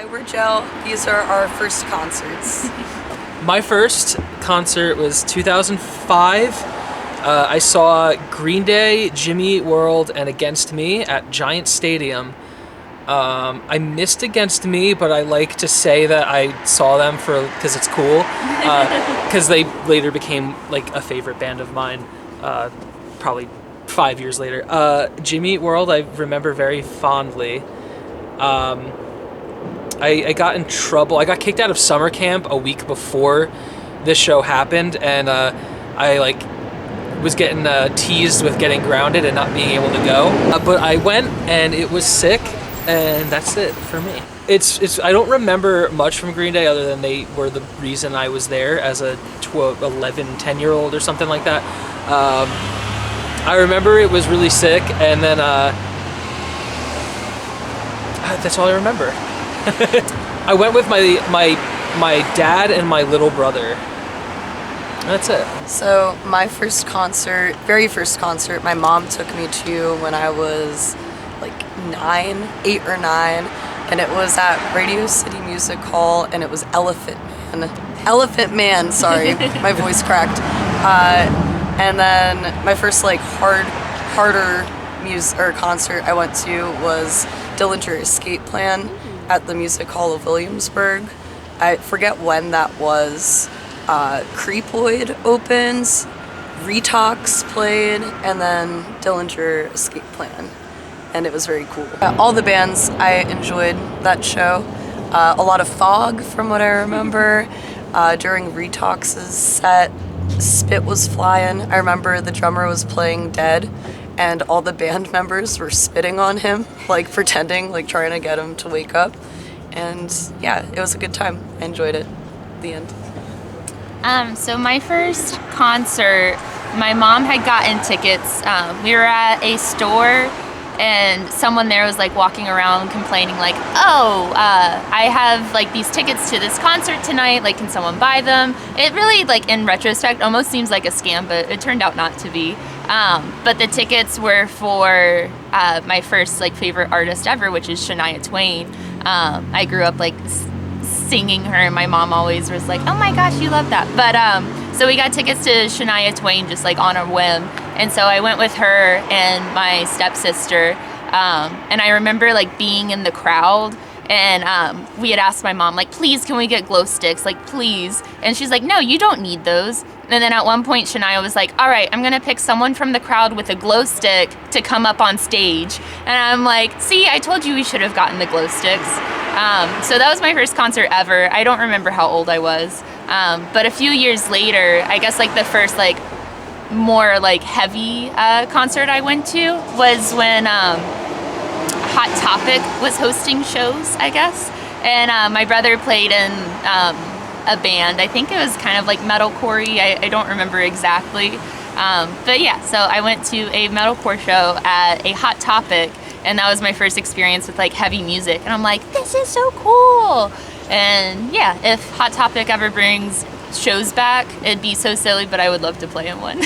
Hi, we're Joe. These are our first concerts. My first concert was 2005. I saw Green Day, Jimmy Eat World, and Against Me at Giant Stadium. I missed Against Me, but I like to say that I saw them because it's cool. Because they later became like a favorite band of mine. Probably 5 years later. Jimmy Eat World, I remember very fondly. I got in trouble. I got kicked out of summer camp a week before this show happened, and I was getting teased with getting grounded and not being able to go. But I went, and it was sick, and that's it for me. It's I don't remember much from Green Day other than they were the reason I was there as a 11, 10-year-old or something like that. I remember it was really sick, and then that's all I remember. I went with my dad and my little brother. That's it. So my first concert, very first concert, my mom took me to when I was like 8 or 9, and it was at Radio City Music Hall, and it was Elephant Man, sorry, my voice cracked. And then my first harder music or concert I went to was Dillinger Escape Plan at the Music Hall of Williamsburg. I forget when that was. Creepoid opens, Retox played, and then Dillinger Escape Plan, and it was very cool. All the bands, I enjoyed that show. A lot of fog from what I remember. During Retox's set, spit was flying. I remember the drummer was playing Dead, and all the band members were spitting on him, pretending, trying to get him to wake up. And yeah, it was a good time. I enjoyed it. The end. So my first concert, my mom had gotten tickets. We were at a store, and someone there was walking around complaining I have these tickets to this concert tonight, can someone buy them? It really, in retrospect, almost seems like a scam, but it turned out not to be. But the tickets were for my first favorite artist ever, which is Shania Twain. I grew up singing her, and my mom always was oh my gosh, you love that. But so we got tickets to Shania Twain just on a whim, and so I went with her and my stepsister, and I remember being in the crowd, and we had asked my mom please can we get glow sticks, please, and she's no, you don't need those. And then at one point Shania was all right, I'm gonna pick someone from the crowd with a glow stick to come up on stage, and I'm see, I told you we should have gotten the glow sticks. So that was my first concert ever. I don't remember how old I was, but a few years later, I guess the first more heavy concert I went to was when Hot Topic was hosting shows, I guess, and my brother played in a band. I think it was kind of metalcore-y. I don't remember exactly, but yeah. So I went to a metalcore show at a Hot Topic, and that was my first experience with heavy music, and I'm this is so cool. And yeah, if Hot Topic ever brings shows back, it'd be so silly, but I would love to play in one.